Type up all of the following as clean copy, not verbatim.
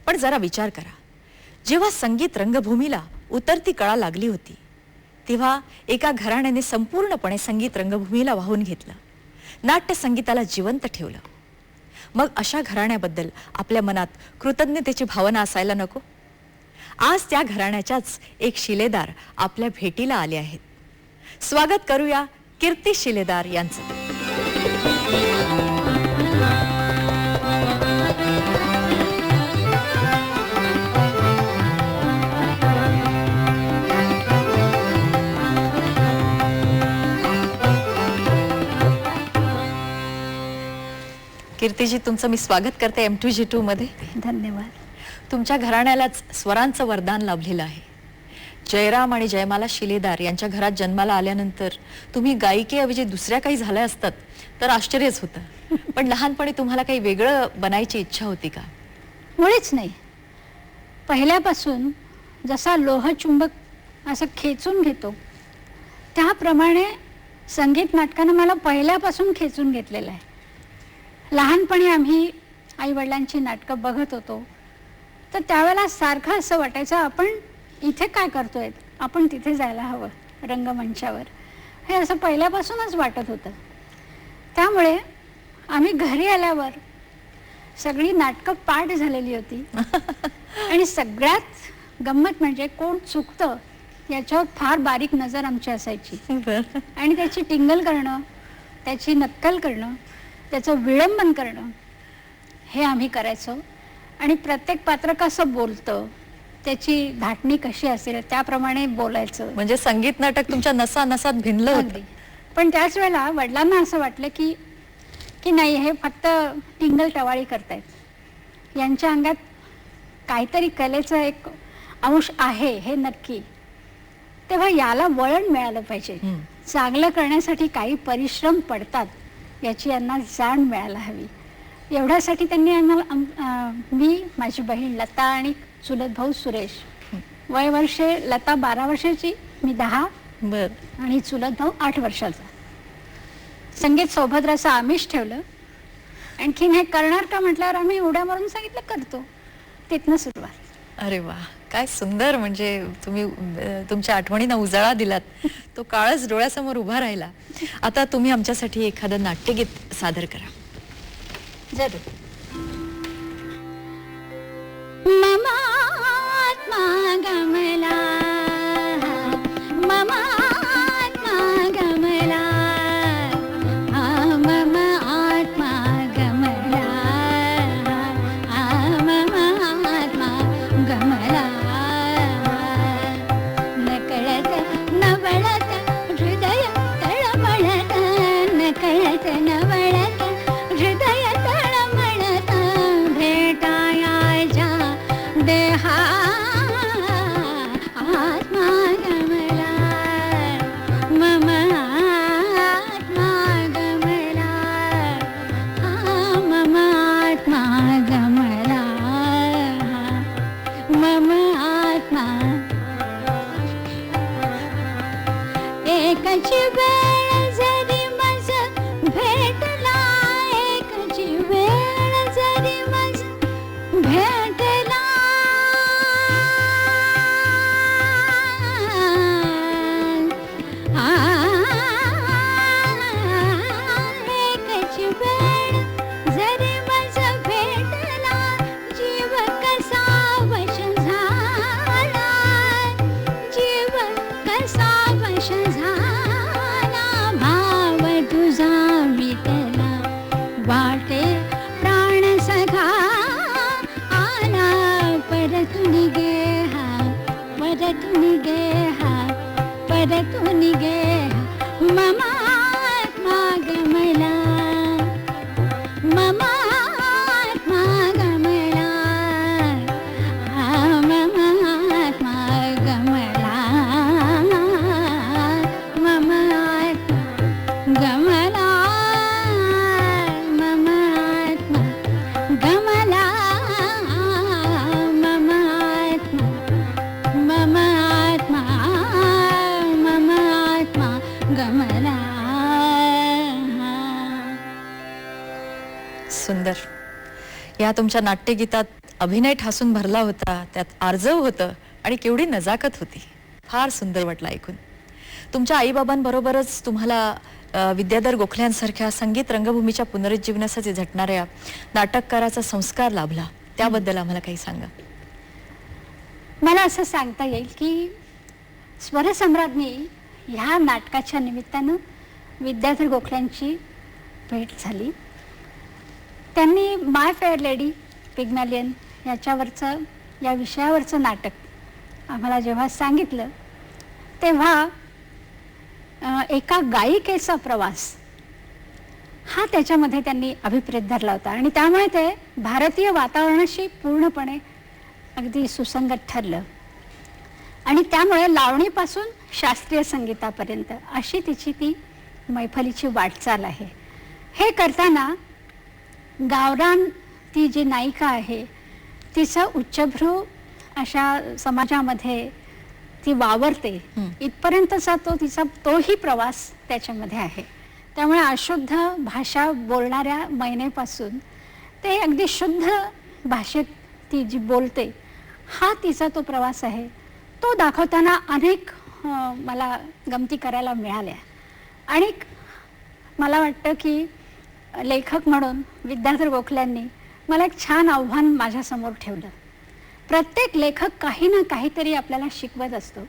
पण जरा विचार करा, जेव्हा संगीत रंगभूमीला उतरती कळा लागली होती तेव्हा एका घराण्याने संपूर्णपणे संगीत रंगभूमीला वाहून घेतलं, नाट्य संगीताला जिवंत ठेवलं. मग अशा घराण्याबद्दल आपल्या मनात कृतज्ञतेची भावना असायला नको? आज त्या घराण्याच्याच एक शिलेदार आपल्या भेटीला आले आहेत. स्वागत करूया कीर्ती शिलेदार यांचं. कीर्तीजी, तुमचं मी स्वागत करते M2G2 मध्ये. धन्यवाद. तुमच्या घराण्यालाच स्वरांचं वरदान लाभलेलं आहे. जयराम आणि जयमाला शिलेदार यांच्या घरात जन्माला आल्यानंतर तुम्ही गायिकेऐवजी दुसऱ्या काही झाल्या असतात तर आश्चर्यच होतं. पण लहानपणी तुम्हाला काही वेगळं बनायची इच्छा होती का? मुळीच नाही. पहिल्यापासून जसा लोहचुंबक असं खेचून घेतो त्याप्रमाणे संगीत नाटकानं मला पहिल्यापासून खेचून घेतलेलं आहे. लहानपणी आम्ही आईवडिलांची नाटकं बघत होतो तर त्यावेळेला सारखं असं वाटायचं आपण इथे काय करतोय, आपण तिथे जायला हवं रंगमंचावर, हे असं पहिल्यापासूनच वाटत होतं. त्यामुळे आम्ही घरी आल्यावर सगळी नाटकं पाठ झालेली होती आणि सगळ्यात गंमत म्हणजे कोण चुकतं याच्यावर फार बारीक नजर आमची असायची आणि त्याची टिंगल करणं, त्याची नक्कल करणं, त्याचं विळंबन करणं हे आम्ही करायचो. आणि प्रत्येक पात्र कसं बोलतं, त्याची धाटणी कशी असेल त्याप्रमाणे बोलायचं. म्हणजे संगीत नाटक तुमच्या नसा नसात भिनलं होतं. पण त्याच वेळेला वडिलांना असं वाटलं की नाही, हे फक्त टिंगल टवाळी करतायत, यांच्या अंगात काहीतरी कलेचं एक अंश आहे हे नक्की. तेव्हा याला वळण मिळालं पाहिजे. चांगलं करण्यासाठी काही परिश्रम पडतात याची यांना जाण मिळायला हवी. एवढ्यासाठी त्यांनी आम्हाला, मी, माझी बहीण लता आणि चुलत भाऊ सुरेश, वयवर्षे लता 12 वर्षाची, मी 10 आणि चुलत भाऊ 8 वर्षाचा, संगीत सौभद्राचं आमिष ठेवलं. आणखीन हे करणार का म्हटल्यावर आम्ही उड्या मारून सांगितलं करतो. तिथनं सुरुवात. अरे वा, काय सुंदर. म्हणजे तुम्ही तुमच्या आठवणींना उजाळा दिलात. तो काळच डोळ्यासमोर उभा राहिला. आता तुम्ही आमच्यासाठी एखादं नाट्यगीत सादर करा. जरूर. ममात्मा गमला, ममात्मा गमला, मम आत्मा गमला, मम आत्मा गमला. नकळत नवळत हृदय तळमळत, नकळत नवळत हृदय तळमळत, भेटायाच्या देहा आत्मा गमला, मम आत्मा गमला, मम आत्मा गमला, मम आत्मा. एकची वेळ जरी मज भेटला, एकची वेळ जरी मज भेटला, एकची वेळ जरी मज भेटला, जीव कसा वश झाला, जीव कसा वश झाला, भाव तुझा विटला, वाटे प्राण सखा आला, परतून गे हा, परतून गे हा, परतून गे हा, मम आत्मा गमला, मम आत्मा गमला, मम आत्मा गमला, मम आत्मा गमला, मम आत्मा गमला, मम आत्मा, मम आत्मा, मम आत्मा गमला. सुंदर. या तुमच्या नाट्यगीतात अभिनय ठासून भरला होता, त्यात आर्जव होतं आणि केवढी नजाकत होती. फार सुंदर वाटलं ऐकून. तुमच्या आईबाबांबरोबरच तुम्हाला विद्याधर गोखल्यांसारख्या संगीत रंगभूमीच्या पुनरुज्जीवनासाठी झटणाऱ्या नाटककाराचा संस्कार लाभला, त्याबद्दल आम्हाला काही सांगा. मला असं सांगता येईल की स्वरसम्राज्ञी ह्या नाटकाच्या निमित्तानं विद्याधर गोखल्यांची भेट झाली. त्यांनी माय फेअर लेडी पिग्मॅलियन या विषयावरचं नाटक आम्हाला जेव्हा सांगितलं तेव्हा एका गायिकेचा प्रवास हा त्याच्यामध्ये त्यांनी अभिप्रेत धरला होता आणि त्यामुळे ते भारतीय वातावरणाशी पूर्णपणे अगदी सुसंगत ठरलं. आणि त्यामुळे लावणीपासून शास्त्रीय संगीतापर्यंत अशी तिची ती मैफलीची वाटचाल आहे. हे करताना गावरान ती जी नायिका आहे तिचा उच्चभ्रू अशा समाजामध्ये ती वावरते इथपर्यंतचा तोही प्रवास त्याच्यामध्ये आहे. त्यामुळे अशुद्ध भाषा बोलणाऱ्या मैनेपासून ते अगदी शुद्ध भाषेत ती जी बोलते हा तिचा तो प्रवास आहे. तो दाखवताना अनेक मला गमती करायला मिळाल्या. आणि मला वाटतं की लेखक म्हणून विद्याधर गोखल्यांनी मला एक छान आव्हान माझ्यासमोर ठेवलं. प्रत्येक लेखक काही ना काहीतरी आपल्याला शिकवत असतो.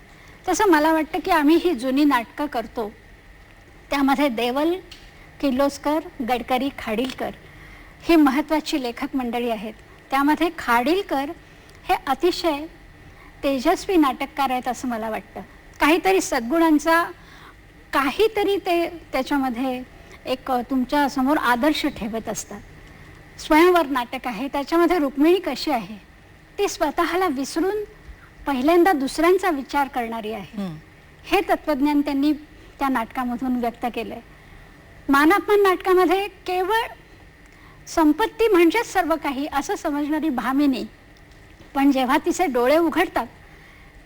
तसं मला वाटतं की आम्ही ही जुनी नाटकं करतो त्यामध्ये देवल, किर्लोस्कर, गडकरी, खाडीलकर ही महत्त्वाची लेखक मंडळी आहेत. त्यामध्ये खाडीलकर हे अतिशय तेजस्वी नाटककार आहेत असं मला वाटतं. काहीतरी सद्गुणांचा काहीतरी ते त्याच्यामध्ये एक तुमच्या समोर आदर्श ठेवत असतात. स्वयंवर नाटक आहे, त्याच्यामध्ये रुक्मिणी कशी आहे ती स्वतःला विसरून पहिल्यांदा दुसऱ्यांचा विचार करणारी आहे. हे तत्वज्ञान त्यांनी त्या नाटकामधून व्यक्त केलंय. मानापमान नाटकामध्ये केवळ संपत्ती म्हणजेच सर्व काही असं समजणारी भामिनी पण जेव्हा तिचे डोळे उघडतात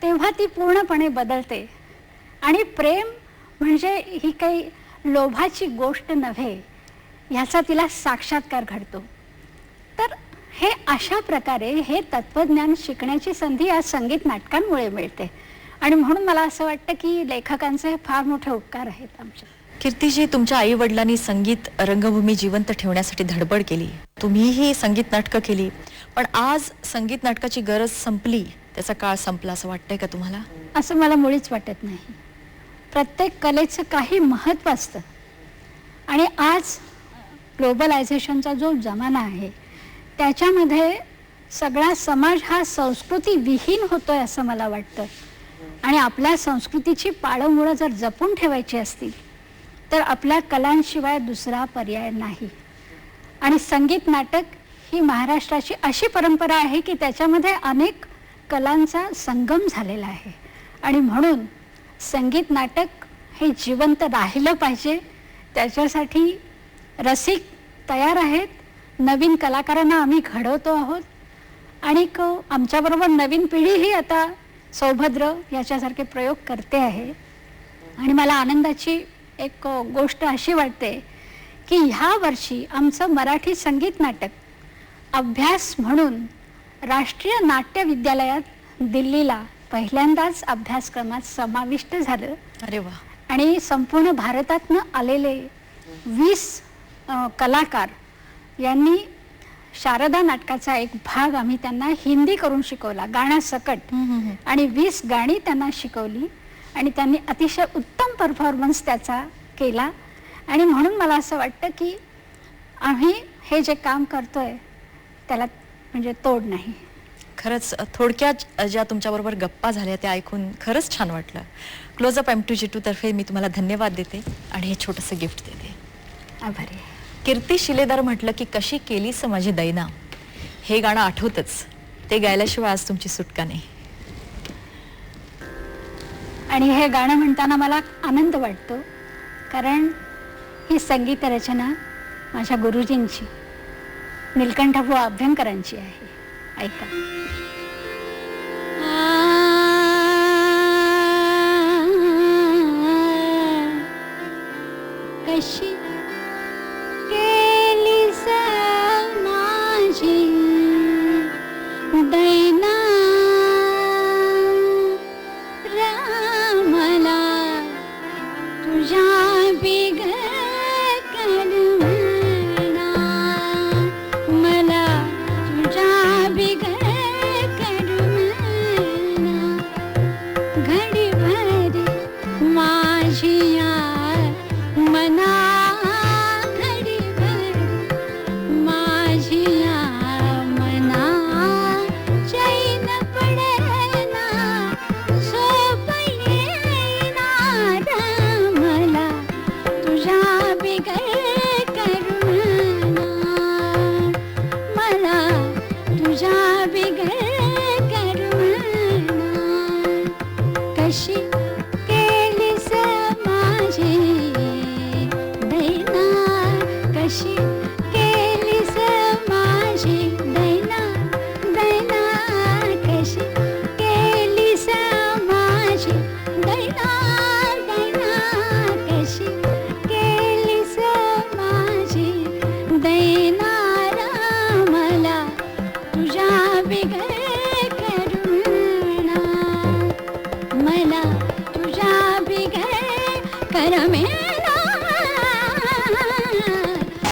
तेव्हा ती पूर्णपणे बदलते. आणि प्रेम म्हणजे ही काही लोभाची गोष्ट नव्हे ह्याचा तिला साक्षात्कार घडतो. तर हे अशा प्रकारे हे तत्वज्ञान शिकण्याची संधी या संगीत नाटकांमुळे मिळते. आणि म्हणून मला असं वाटतं की लेखकांचे फार मोठे उपकार आहेत आमच्या. कीर्तीजी, तुमच्या आई वडिलांनी संगीत रंगभूमी जिवंत ठेवण्यासाठी धडपड केली, तुम्हीही संगीत नाटकं केली, पण आज संगीत नाटकाची गरज संपली, त्याचा काळ संपला असं वाटतंय का तुम्हाला? असं मला मुळीच वाटत नाही. प्रत्येक कलेचं काही महत्त्व असतं. आणि आज ग्लोबलायझेशनचा जो जमाना आहे त्याच्यामध्ये सगळा समाज हा संस्कृती विहीन होतोय असं मला वाटतं. आणि आपल्या संस्कृतीची पाळंमुळं जर जपून ठेवायची असतील तर आपल्या कलांशिवाय दुसरा पर्याय नाही. आणि संगीत नाटक ही महाराष्ट्राची अशी परंपरा आहे की त्याच्यामध्ये अनेक कलांचा संगम झालेला आहे. आणि म्हणून संगीत नाटक हे जिवंत राहिलं पाहिजे. त्याच्यासाठी रसिक तयार आहेत. नवीन कलाकारांना आम्ही घडवतो आहोत. आणि आमच्याबरोबर नवीन पिढीही आता सौभद्र याच्यासारखे प्रयोग करते आहे. आणि मला आनंदाची एक गोष्ट अशी वाटते की ह्या वर्षी आमचं मराठी संगीत नाटक अभ्यास म्हणून राष्ट्रीय नाट्य विद्यालयात दिल्लीला पहिल्यांदाच अभ्यासक्रमात समाविष्ट झालं. अरे वा. आणि संपूर्ण भारतातनं आलेले 20 कलाकार यांनी शारदा नाटकाचा एक भाग आम्ही त्यांना हिंदी करून शिकवला गाण्यासकट. आणि 20 गाणी त्यांना शिकवली आणि त्यांनी अतिशय उत्तम परफॉर्मन्स त्याचा केला. आणि म्हणून मला असं वाटतं की आम्ही हे जे काम करतोय त्याला म्हणजे तोड नाही. खरंच थोडक्यात ज्या तुमच्याबरोबर गप्पा झाल्या त्या ऐकून खरंच छान वाटलं. क्लोजअप M2G2 तर्फे मी तुम्हाला धन्यवाद देते आणि हे छोटंसं गिफ्ट देते. आभारी. कीर्ती शिलेदार म्हटलं की कशी केलीस माझी दैना, हे गाणं आठवतच. ते गायल्याशिवाय आज तुमची सुटका नाही. आणि हे गाणं म्हणताना मला आनंद वाटतो कारण ही संगीत रचना माझ्या गुरुजींची नीलकंठबुवा अभ्यंकरांची आहे. ऐका. कशी केलीस माझी मला तुझ्या बिगर करमे